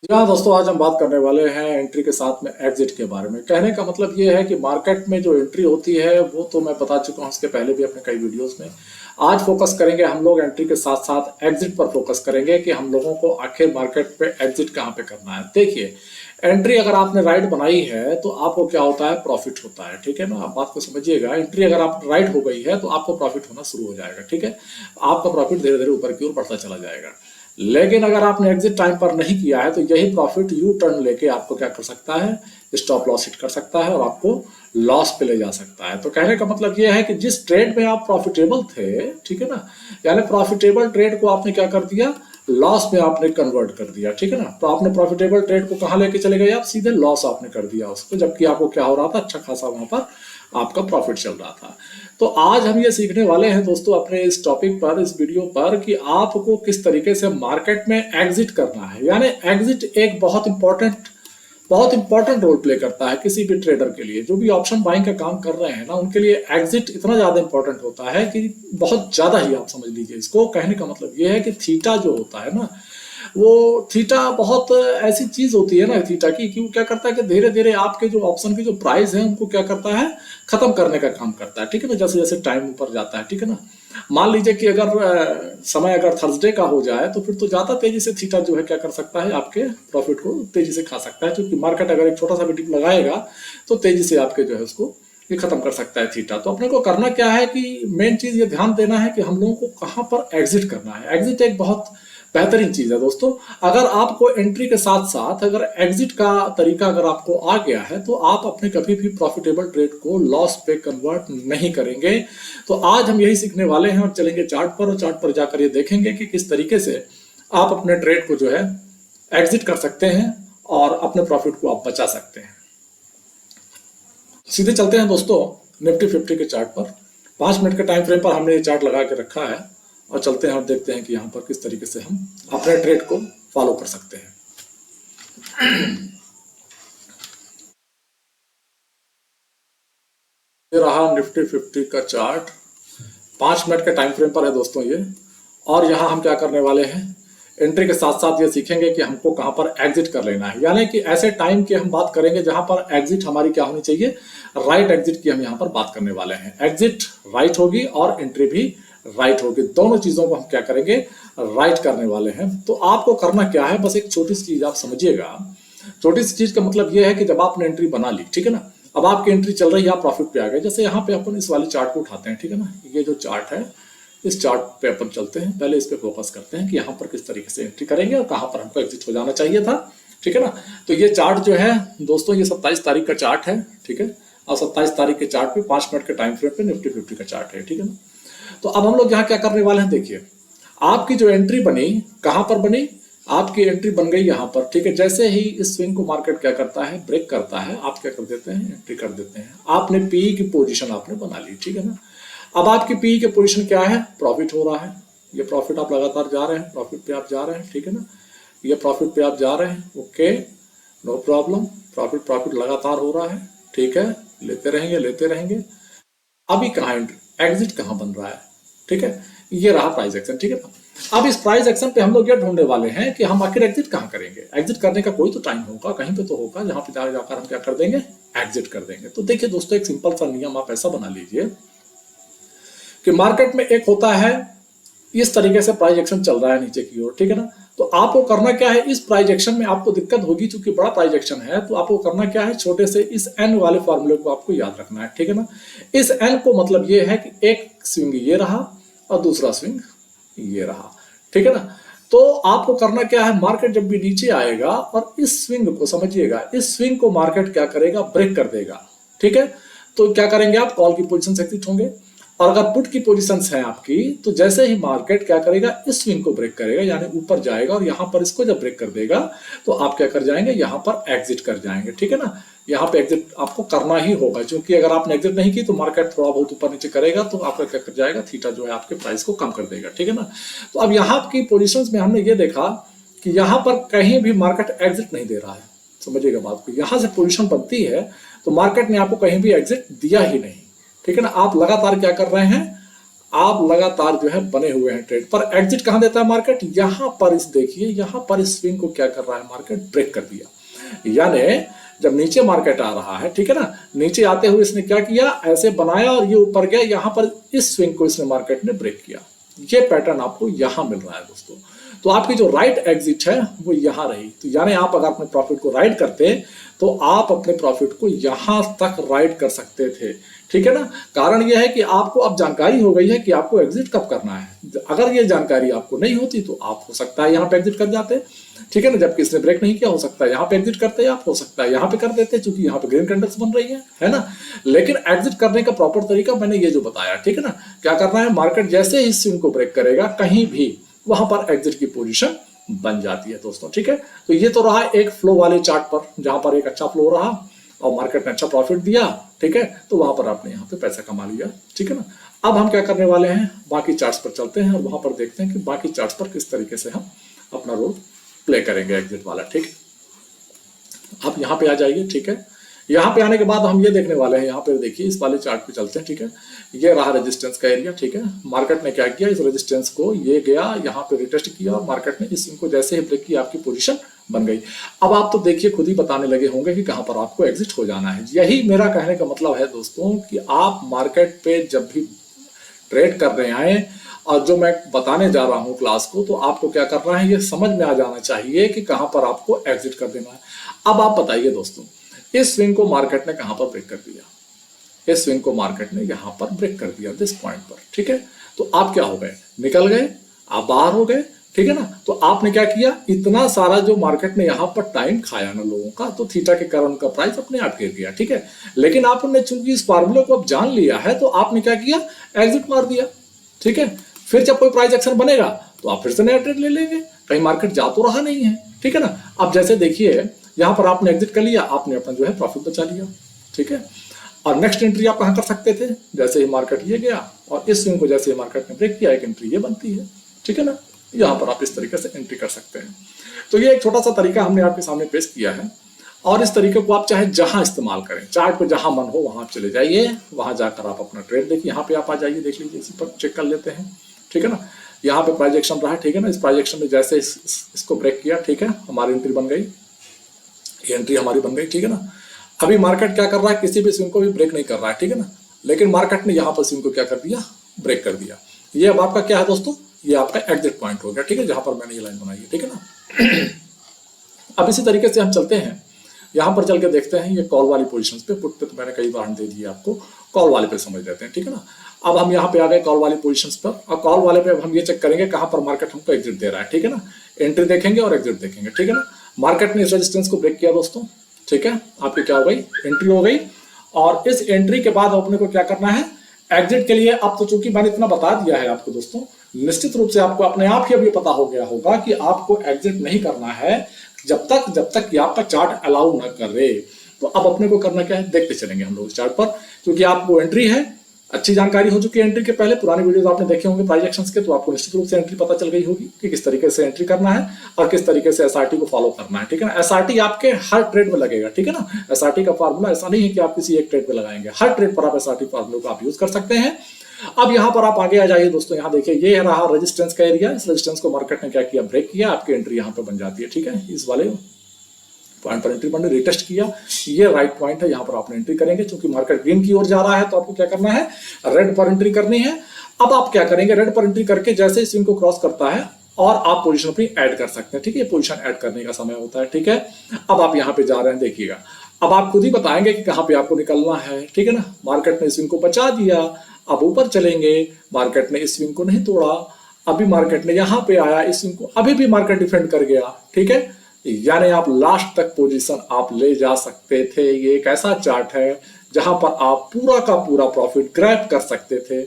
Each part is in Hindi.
जी हाँ दोस्तों, आज हम बात करने वाले हैं एंट्री के साथ में एग्जिट के बारे में। कहने का मतलब ये है कि मार्केट में जो एंट्री होती है वो तो मैं बता चुका हूँ इसके पहले भी अपने कई वीडियोस में। आज फोकस करेंगे हम लोग एंट्री के साथ साथ एग्जिट पर फोकस करेंगे कि हम लोगों को आखिर मार्केट पे एग्जिट कहाँ पे करना है। देखिए, एंट्री अगर आपने राइट बनाई है तो आपको क्या होता है, प्रॉफिट होता है। ठीक है ना, आप बात को समझिएगा। एंट्री अगर आप राइट हो गई है तो आपको प्रॉफिट होना शुरू हो जाएगा। ठीक है, आपका प्रॉफिट धीरे धीरे ऊपर की ओर बढ़ता चला जाएगा। लेकिन अगर आपने एग्जिट टाइम पर नहीं किया है तो यही प्रॉफिट यू टर्न लेके आपको क्या कर सकता है, स्टॉप लॉस हिट कर सकता है और आपको लॉस पे ले जा सकता है। तो कहने का मतलब यह है कि जिस ट्रेड में आप प्रॉफिटेबल थे, ठीक है ना, यानी प्रॉफिटेबल ट्रेड को आपने क्या कर दिया, लॉस में आपने कन्वर्ट कर दिया। ठीक है ना, तो आपने प्रॉफिटेबल ट्रेड को कहाँ लेके चले गए, आप सीधे लॉस आपने कर दिया उसको, जबकि आपको क्या हो रहा था, अच्छा खासा वहां पर आपका प्रॉफिट चल रहा था। तो आज हम ये सीखने वाले हैं दोस्तों अपने इस टॉपिक पर, इस वीडियो पर, कि आपको किस तरीके से मार्केट में एग्जिट करना है। यानी एग्जिट एक बहुत इंपॉर्टेंट रोल प्ले करता है किसी भी ट्रेडर के लिए। जो भी ऑप्शन बाइंग का काम कर रहे हैं ना, उनके लिए एग्जिट इतना ज्यादा इंपॉर्टेंट होता है कि बहुत ज्यादा ही, आप समझ लीजिए इसको। कहने का मतलब यह है कि थीटा जो होता है ना, वो थीटा बहुत ऐसी चीज होती है ना थीटा की, कि वो क्या करता है कि धीरे धीरे आपके जो ऑप्शन की जो प्राइस है उनको क्या करता है, खत्म करने का काम करता है। ठीक है ना, जैसे जैसे टाइम ऊपर जाता है। ठीक है ना, मान लीजिए कि अगर समय अगर थर्सडे का हो जाए तो फिर तो ज्यादा तेजी से थीटा जो है क्या कर सकता है, आपके प्रॉफिट को तेजी से खा सकता है। क्योंकि मार्केट अगर एक छोटा सा भी डिप लगाएगा तो तेजी से आपके जो है उसको ये खत्म कर सकता है थीटा। तो अपने को करना क्या है कि मेन चीज ये ध्यान देना है कि हम लोगों को कहाँ पर एग्जिट करना है। एग्जिट एक बहुत बेहतरीन चीज है दोस्तों। अगर आपको एंट्री के साथ साथ अगर एग्जिट का तरीका अगर आपको आ गया है तो आप अपने कभी भी प्रॉफिटेबल ट्रेड को लॉस पे कन्वर्ट नहीं करेंगे। तो आज हम यही सीखने वाले हैं और चलेंगे चार्ट पर, और चार्ट पर जाकर ये देखेंगे कि किस तरीके से आप अपने ट्रेड को जो है एग्जिट कर सकते हैं और अपने प्रॉफिट को आप बचा सकते हैं। सीधे चलते हैं दोस्तों निफ्टी 50 के चार्ट पर। 5 मिनट के टाइम फ्रेम पर हमने ये चार्ट लगा के रखा है और चलते हैं और देखते हैं कि यहाँ पर किस तरीके से हम अपने ट्रेड को फॉलो कर सकते हैं। ये रहा निफ्टी 50 का चार्ट, 5 मिनट के टाइम फ्रेम पर है दोस्तों ये। और यहाँ हम क्या करने वाले हैं, एंट्री के साथ साथ ये सीखेंगे कि हमको कहाँ पर एग्जिट कर लेना है। यानी कि ऐसे टाइम की हम बात करेंगे जहां पर एग्जिट हमारी क्या होनी चाहिए, राइट एग्जिट की हम यहाँ पर बात करने वाले हैं। एग्जिट राइट होगी और एंट्री भी राइट होगी, दोनों चीजों को हम क्या करेंगे, राइट करने वाले हैं। तो आपको करना क्या है, बस एक छोटी सी चीज आप समझिएगा। छोटी सी चीज का मतलब यह है कि जब आपने एंट्री बना ली, ठीक है ना, अब आपकी एंट्री चल रही है, आप प्रॉफिट पे आ गए। जैसे यहाँ पे अपन इस वाले चार्ट को उठाते हैं, ठीक है ना, ये जो चार्ट है इस चार्ट पे अपन चलते हैं, पहले इस पे फोकस करते हैं कि यहाँ पर किस तरीके से एंट्री करेंगे और कहाँ पर हमको एग्जिट हो जाना चाहिए था। ठीक है ना, तो ये चार्ट जो है दोस्तों, ये 27 तारीख का चार्ट है। ठीक है, और 27 तारीख के चार्ट पे 5 मिनट के टाइम फ्रेम पे निफ्टी 50 का चार्ट है। ठीक है ना, तो अब हम लोग यहाँ क्या करने वाले हैं, देखिए आपकी जो एंट्री बनी, कहाँ पर बनी, आपकी एंट्री बन गई यहाँ पर। ठीक है, जैसे ही इस स्विंग को मार्केट क्या करता है, ब्रेक करता है, आप क्या कर देते हैं, एंट्री कर देते हैं। आपने पी की पोजीशन आपने बना ली। ठीक है ना, अब आपकी पी की पोजीशन क्या है, प्रॉफिट हो रहा है। ये प्रॉफिट आप लगातार जा रहे हैं, प्रॉफिट पे आप जा रहे हैं। ठीक है ना, ये प्रॉफिट पे आप जा रहे हैं, okay, no problem, profit profit लगातार हो रहा है। ठीक है, लेते रहेंगे लेते रहेंगे। अभी कहाँ एंट्री, एग्जिट कहाँ बन रहा है, ठीक है, ये रहा प्राइस एक्शन। ठीक है ना, अब इस प्राइस एक्शन पे हम लोग ये ढूंढने वाले हैं कि हम आखिर एग्जिट कहाँ करेंगे। एग्जिट करने का कोई तो टाइम होगा, कहीं पे तो होगा जहां पे जाकर हम क्या कर देंगे, एग्जिट कर देंगे। तो देखिए दोस्तों, एक सिंपल सा नियम आप ऐसा बना लीजिए कि मार्केट में एक होता है, इस तरीके से प्राइस एक्शन चल रहा है नीचे की ओर। ठीक है ना, तो आपको करना क्या है, इस प्राइस एक्शन में आपको दिक्कत होगी क्योंकि बड़ा प्राइस एक्शन है। तो आपको करना क्या है, छोटे से इस एन वाले फॉर्मूले को आपको याद रखना है। ठीक है ना, इस एन को मतलब ये है कि एक स्विंग ये रहा और दूसरा स्विंग ये रहा। ठीक है ना, तो आपको करना क्या है, मार्केट जब भी नीचे आएगा और इस स्विंग को समझिएगा, इस स्विंग को मार्केट क्या करेगा, ब्रेक कर देगा। ठीक है, तो क्या करेंगे आप, कॉल की पोजीशन से एग्जिट होंगे। और अगर पुट की पोजीशंस है आपकी, तो जैसे ही मार्केट क्या करेगा, इस स्विंग को ब्रेक करेगा, यानी ऊपर जाएगा और यहां पर इसको जब ब्रेक कर देगा तो आप क्या कर जाएंगे, यहां पर एग्जिट कर जाएंगे। ठीक है ना, यहाँ पे एग्जिट आपको करना ही होगा, क्योंकि अगर आपने एग्जिट नहीं की तो मार्केट थोड़ा बहुत ऊपर नीचे करेगा तो आपका क्या कर जाएगा, थीटा जो है आपके प्राइस को कम कर देगा। ठीक है ना, तो अब यहाँ की पोजीशंस में हमने ये देखा कि यहाँ पर कहीं भी मार्केट एग्जिट नहीं दे रहा है। समझिएगा बात को, यहां से पोजीशन बनती है तो मार्केट ने आपको कहीं भी एग्जिट दिया ही नहीं। ठीक है ना, आप लगातार क्या कर रहे हैं, आप लगातार जो है बने हुए हैं ट्रेड पर। एग्जिट कहां देता है मार्केट? यहां पर इस देखिए, यहां पर इस स्विंग को क्या कर रहा है मार्केट? ब्रेक कर दिया। यानी जब नीचे मार्केट आ रहा है, ठीक है ना, नीचे आते हुए इसने क्या किया, ऐसे बनाया और ये ऊपर गया, यहां पर इस स्विंग को इसने मार्केट ने ब्रेक किया। ये पैटर्न आपको यहां मिल रहा है दोस्तों। तो आपकी जो राइट एग्जिट है वो यहां रही। तो यानी आप अगर अपने प्रॉफिट को राइट करते तो आप अपने प्रॉफिट को यहां तक राइट कर सकते थे, ठीक है ना। कारण यह है कि आपको अब जानकारी हो गई है कि आपको एग्जिट कब करना है। अगर ये जानकारी आपको नहीं होती तो आप हो सकता है यहाँ पे एग्जिट कर जाते, ठीक है ना, जबकि इसने ब्रेक नहीं किया, हो सकता है यहाँ पे एग्जिट करते आप, हो सकता है यहाँ पे कर देते क्योंकि यहाँ पे ग्रीन कैंडल्स बन रही है ना। लेकिन एग्जिट करने का प्रॉपर तरीका मैंने ये जो बताया, ठीक है ना। क्या करना है, मार्केट जैसे ही स्विंग को ब्रेक करेगा कहीं भी वहां पर एग्जिट की पोजीशन बन जाती है दोस्तों, ठीक है। तो ये तो रहा एक फ्लो वाले चार्ट पर, जहां पर एक अच्छा फ्लो रहा और मार्केट ने अच्छा प्रॉफिट दिया, ठीक है, तो वहां पर आपने यहाँ पे पैसा कमा लिया, ठीक है ना। अब हम क्या करने वाले हैं, बाकी चार्ट्स पर चलते हैं और वहां पर देखते हैं कि बाकी चार्ट्स पर किस तरीके से हम अपना रोल प्ले करेंगे एग्जिट वाला, ठीक है। आप यहाँ पे आ जाइए, ठीक है। यहाँ पे आने के बाद हम ये देखने वाले हैं, यहाँ पे देखिए इस वाले चार्ट पे चलते हैं, ठीक है। ये रहा रेजिस्टेंस का एरिया, ठीक है। मार्केट ने क्या किया, इस रेजिस्टेंस को ये गया यहाँ पे रिटेस्ट किया और मार्केट ने इस इनको जैसे ही ब्रेक किया आपकी पोजीशन बन गई। अब आप तो देखिए खुद ही बताने लगे होंगे कि कहां पर आपको एग्जिट हो जाना है। यही मेरा कहने का मतलब है दोस्तों कि आप मार्केट पे जब भी ट्रेड कर रहे हैं और जो मैं बताने जा रहा हूं क्लास को, तो आपको क्या करना है, ये समझ में आ जाना चाहिए कि कहां पर आपको एग्जिट कर देना है। अब आप बताइए दोस्तों, इस स्विंग को मार्केट ने कहां पर ब्रेक कर दिया? इस स्विंग को मार्केट ने यहां पर ब्रेक कर दिया, दिस पॉइंट पर, ठीक है। तो आप क्या हो गए, निकल गए, आप बाहर हो गए, ठीक है ना। तो आपने क्या किया, इतना सारा जो मार्केट ने यहां पर टाइम खाया ना लोगों का, तो थीटा के कारण उनका प्राइस अपने आप गिर गया, ठीक है। लेकिन आपने चूंकि इस फार्मूले को अब जान लिया है तो आपने क्या किया, एग्जिट मार दिया, ठीक है। फिर जब कोई प्राइस एक्शन बनेगा तो आप फिर से नया ट्रेड ले लेंगे, कहीं मार्केट जा तो रहा नहीं है, ठीक है ना। अब जैसे देखिए यहां पर आपने एग्जिट कर लिया, आपने अपना जो है प्रॉफिट बचा लिया, ठीक है। और नेक्स्ट एंट्री आप कहां कर सकते थे, जैसे ही मार्केट ये गया और इस स्विंग को जैसे ही मार्केट ने ब्रेक किया, एक एंट्री ये बनती है, ठीक है ना। यहां पर आप इस तरीके से एंट्री कर सकते हैं। तो ये एक छोटा सा तरीका हमने आपके सामने पेश किया है और इस तरीके को आप चाहे जहां इस्तेमाल करें, चार्ट पे जहां मन हो वहां आप चले जाइए, वहां जाकर आप अपना ट्रेड देखिए। यहाँ पे आप आ जाइए, देख लीजिए, इसी पर चेक कर लेते हैं, ठीक है ना। यहाँ पे प्राइस एक्शन रहा, ठीक है ना। इस प्राइस एक्शन में जैसे इसको ब्रेक किया, ठीक है, हमारी एंट्री बन गई, ये एंट्री हमारी बन गई, ठीक है ना। अभी मार्केट क्या कर रहा है, किसी भी स्विंग को भी ब्रेक नहीं कर रहा है, ठीक है ना। लेकिन मार्केट ने यहाँ पर स्विंग को क्या कर दिया, ब्रेक कर दिया। ये अब आपका क्या है दोस्तों, ये आपका एग्जिट पॉइंट हो गया, ठीक है, जहां पर मैंने ये लाइन बनाई है, ठीक है ना। अब इसी तरीके से हम चलते हैं, यहां पर चल के देखते हैं ये कॉल वाली पोजीशंस पे। पुट पे तो मैंने कई बार दे दिए आपको, कॉल वाले पे समझ लेते हैं, ठीक है ना। अब हम यहाँ पे आ गए कॉल वाली पोजीशंस पर और कॉल वाले पे अब हम ये चेक करेंगे कहां पर मार्केट हमको एग्जिट दे रहा है, ठीक है ना। एंट्री देखेंगे और एग्जिट देखेंगे, ठीक है ना। मार्केट ने इस रेजिस्टेंस को ब्रेक किया दोस्तों, ठीक है, आपकी क्या हो गई, एंट्री हो गई। और इस एंट्री के बाद अपने को क्या करना है, एग्जिट के लिए। अब तो चूंकि मैंने इतना बता दिया है आपको दोस्तों, निश्चित रूप से आपको अपने आप ही अब ये पता हो गया होगा कि आपको एग्जिट नहीं करना है जब तक कि आपका चार्ट अलाउ ना करे। तो अब अपने को करना क्या है, देखते चलेंगे हम लोग चार्ट पर, क्योंकि आपको एंट्री है, अच्छी जानकारी हो चुकी है एंट्री के पहले, पुराने वीडियोस आपने देखे होंगे प्राइस एक्शंस के, तो आपको निश्चित रूप से एंट्री पता चल गई होगी कि किस तरीके से एंट्री करना है और किस तरीके से एसआरटी को फॉलो करना है, ठीक है ना। एसआरटी आपके हर ट्रेड में लगेगा, ठीक है ना। एसआरटी का फार्मूला ऐसा नहीं है कि आप किसी एक ट्रेड में लगाएंगे, हर ट्रेड पर आप एसआरटी फार्मूले को आप यूज कर सकते हैं। अब यहाँ पर आप आगे आ जाइए दोस्तों, यहाँ देखिए ये रहा रेजिस्टेंस का एरिया। इस रेजिस्टेंस को मार्केट ने क्या किया, ब्रेक किया, आपकी एंट्री यहाँ पे बन जाती है, ठीक है। इस वाले पॉइंट पर एंट्री बनने रिटेस्ट किया, ये राइट पॉइंट है, यहाँ पर आपने एंट्री करेंगे। क्योंकि मार्केट ग्रीन की ओर जा रहा है तो आपको क्या करना है, रेड पर एंट्री करनी है। अब आप क्या करेंगे, रेड पर एंट्री करके जैसे ही स्विंग को क्रॉस करता है और आप पोजीशन अपनी ऐड कर सकते हैं, ठीक है। पोजीशन ऐड करने का समय होता है, ठीक है। अब आप यहाँ पे जा रहे हैं, देखिएगा, अब आप खुद ही बताएंगे कि कहाँ पे आपको निकलना है, ठीक है ना। मार्केट ने स्विंग को बचा दिया, अब ऊपर चलेंगे, मार्केट ने इस स्विंग को नहीं तोड़ा, अभी मार्केट ने यहाँ पे आया, इस स्विंग को अभी भी मार्केट डिफेंड कर गया, ठीक है। यानी आप लास्ट तक पोजीशन आप ले जा सकते थे। ये एक ऐसा चार्ट है जहां पर आप पूरा का पूरा प्रॉफिट ग्रैब कर सकते थे।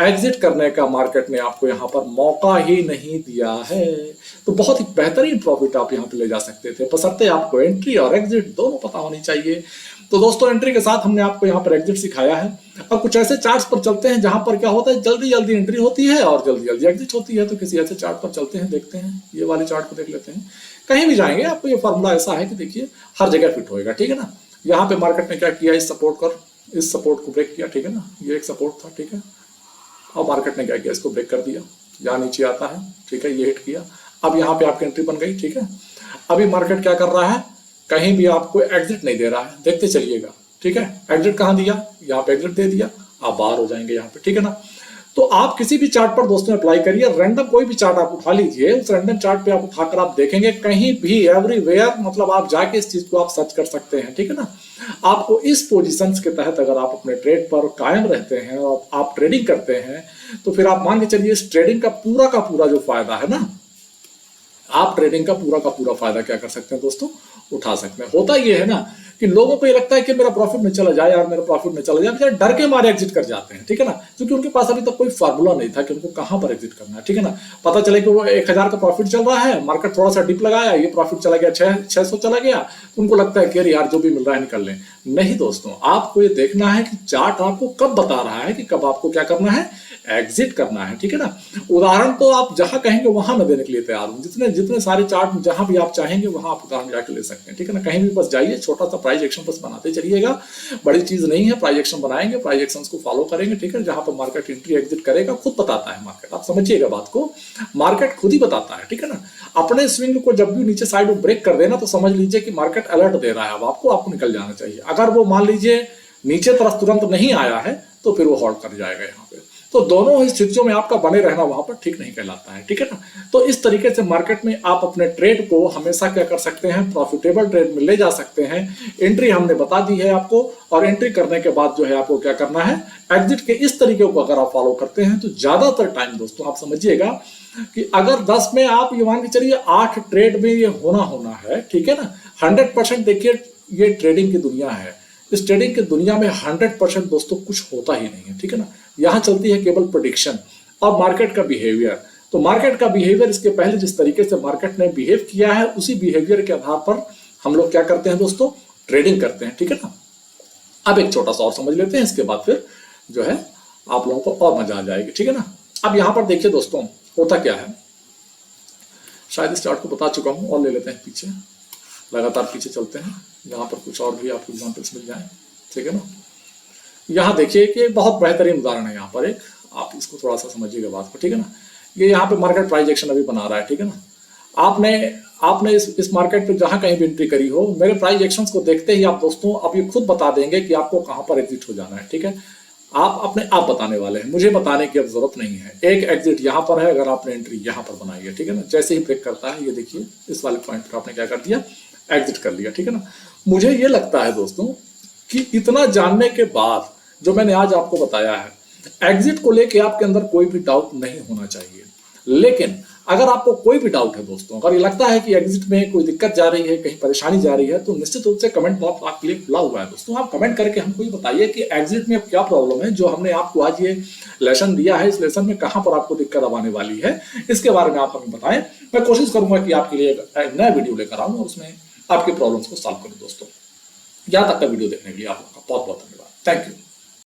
एग्जिट करने का मार्केट ने आपको यहां पर मौका ही नहीं दिया है, तो बहुत ही बेहतरीन प्रॉफिट आप यहां पे ले जा सकते थे, बशर्ते आपको एंट्री और एग्जिट दोनों पता होनी चाहिए। तो दोस्तों एंट्री के साथ हमने आपको यहाँ पर एग्जिट सिखाया है। अब कुछ ऐसे चार्ट्स पर चलते हैं जहां पर क्या होता है, जल्दी जल्दी एंट्री होती है और जल्दी जल्दी एग्जिट होती है। तो किसी ऐसे चार्ट पर चलते हैं, देखते हैं, ये वाले चार्ट को देख लेते हैं। कहीं भी जाएंगे आपको ये फॉर्मूला ऐसा है कि देखिए हर जगह फिट होएगा, ठीक है ना। यहाँ पे मार्केट ने क्या किया, इस सपोर्ट को ब्रेक किया, ठीक है ना। ये एक सपोर्ट था, ठीक है, और मार्केट ने क्या किया, इसको ब्रेक कर दिया, यहाँ नीचे आता है, ठीक है, ये हिट किया, अब यहाँ पे आपकी एंट्री बन गई, ठीक है। अभी मार्केट क्या कर रहा है, कहीं भी आपको एग्जिट नहीं दे रहा है, देखते चलिएगा, ठीक है। एग्जिट कहाँ दिया, यहाँ पे एग्जिट दे दिया, आप बाहर हो जाएंगे यहाँ पे, ठीक है ना। तो आप किसी भी चार्ट पर दोस्तों अप्लाई करिए, रैंडम कोई भी चार्ट आप उठा लीजिए, उस रैंडम चार्ट पे आप उठाकर आप देखेंगे कहीं भी एवरीवेयर, मतलब आप जाके इस चीज को आप सर्च कर सकते हैं, ठीक है ना। आपको इस पोजीशंस के तहत अगर आप अपने ट्रेड पर कायम रहते हैं और आप ट्रेडिंग करते हैं, तो फिर आप मान के चलिए इस ट्रेडिंग का पूरा जो फायदा है ना, आप ट्रेडिंग का पूरा फायदा क्या कर सकते हैं दोस्तों, उठा सकते हैं। होता ये है ना कि लोगों को ये लगता है कि मेरा प्रॉफिट में चला जाए यार, मेरा प्रॉफिट में चला जाए, बेचारे डर के मारे एग्जिट कर जाते हैं, ठीक है ना, क्योंकि उनके पास अभी तक कोई फार्मूला नहीं था कि उनको कहां पर एग्जिट करना है, ठीक है ना। पता चले कि वो 1000 का प्रॉफिट चल रहा है, मार्केट थोड़ा सा डिप लगाया, ये प्रॉफिट चला गया 600 चला गया, तो उनको लगता है कि अरे यार जो भी मिल रहा है निकल लें। नहीं दोस्तों, आपको ये देखना है कि चार्ट आपको कब बता रहा है कि कब आपको क्या करना है, एग्जिट करना है, ठीक है ना। उदाहरण तो आप जहां कहेंगे वहां मैं देने के लिए तैयार हूं, जितने सारे चार्ट जहां भी आप चाहेंगे वहां आप उदाहरण जाके ले सकते हैं, ठीक है ना। कहीं भी बस जाइए, छोटा सा प्राइस एक्शन बस बनाते चलिएगा, बड़ी चीज नहीं है, प्राइस एक्शन बनाएंगे, प्राइस एक्शन को फॉलो करेंगे, ठीक है। जहां पर मार्केट एंट्री एग्जिट करेगा खुद बताता है मार्केट, आप समझिएगा बात को, मार्केट खुद ही बताता है, ठीक है ना। अपने स्विंग को जब भी नीचे साइड में ब्रेक कर देना तो समझ लीजिए कि मार्केट अलर्ट दे रहा है, अब आपको निकल जाना चाहिए। अगर वो मान लीजिए नीचे तरफ तुरंत नहीं आया है तो फिर वो हॉल्ट कर जाएगा यहाँ पे। तो दोनों ही स्थितियों में आपका बने रहना वहां पर ठीक नहीं कहलाता है, ठीक है ना। तो इस तरीके से मार्केट में आप अपने ट्रेड को हमेशा क्या कर सकते हैं, प्रॉफिटेबल ट्रेड में ले जा सकते हैं। एंट्री हमने बता दी है आपको, और एंट्री करने के बाद जो है आपको क्या करना है, एग्जिट के इस तरीके को अगर आप फॉलो करते हैं तो ज्यादातर टाइम दोस्तों आप समझिएगा कि अगर 10 में आप ये मान के चलिए 8 ट्रेड में ये होना है, ठीक है ना। 100% देखिए ये ट्रेडिंग की दुनिया है, इस ट्रेडिंग की दुनिया में 100% दोस्तों कुछ होता ही नहीं है, ठीक है ना। यहाँ चलती है केवल प्रेडिक्शन और मार्केट का बिहेवियर। तो मार्केट का बिहेवियर, इसके पहले जिस तरीके से मार्केट ने बिहेव किया है उसी बिहेवियर के आधार पर हम लोग क्या करते हैं दोस्तों, ट्रेडिंग करते हैं, ठीक है ना। अब एक छोटा सा और समझ लेते हैं, इसके बाद फिर जो है आप लोगों को और मजा आ जाएगी, ठीक है ना। अब यहाँ पर देखिए दोस्तों होता क्या है, शायद इस चार्ट को बता चुका हूँ, और ले लेते हैं पीछे, लगातार पीछे चलते हैं, यहाँ पर कुछ और भी आपको एग्जाम्पल्स मिल जाए, ठीक है ना। यहाँ देखिए कि बहुत बेहतरीन उदाहरण है, यहाँ पर एक, आप इसको थोड़ा सा समझिएगा बात को, ठीक है ना। ये यहाँ पे मार्केट प्राइस एक्शन अभी बना रहा है, ठीक है ना। आपने इस मार्केट पे जहां कहीं भी एंट्री करी हो, मेरे प्राइस एक्शंस को देखते ही आप दोस्तों अब ये खुद बता देंगे कि आपको कहां पर एग्जिट हो जाना है, ठीक है। आप अपने आप बताने वाले हैं, मुझे बताने की अब जरूरत नहीं है। एक एग्जिट यहाँ पर है, अगर आपने एंट्री यहाँ पर बनाई है, ठीक है ना, जैसे ही ब्रेक करता है, ये देखिए इस वाले पॉइंट पर आपने क्या कर दिया, एग्जिट कर लिया, ठीक है ना। मुझे ये लगता है दोस्तों कि इतना जानने के बाद जो मैंने आज आपको बताया है, एग्जिट को लेके आपके अंदर कोई भी डाउट नहीं होना चाहिए। लेकिन अगर आपको कोई भी डाउट है दोस्तों, अगर ये लगता है कि एग्जिट में कोई दिक्कत जा रही है, कहीं परेशानी जा रही है, तो निश्चित रूप से कमेंट बॉक्स आपके लिए खुला हुआ है दोस्तों। आप कमेंट करके हमको ये बताइए कि एग्जिट में क्या प्रॉब्लम है, जो हमने आपको आज ये लेसन दिया है, इस लेसन में कहां पर आपको दिक्कत अब आने वाली है, इसके बारे में आप हमें बताएं। मैं कोशिश करूंगा कि आपके लिए एक नया वीडियो लेकर आऊं और उसमें आपके प्रॉब्लम्स को सॉल्व करूं दोस्तों। यहाँ तक का वीडियो देखने के लिए आप लोगों का बहुत बहुत धन्यवाद। Thank you.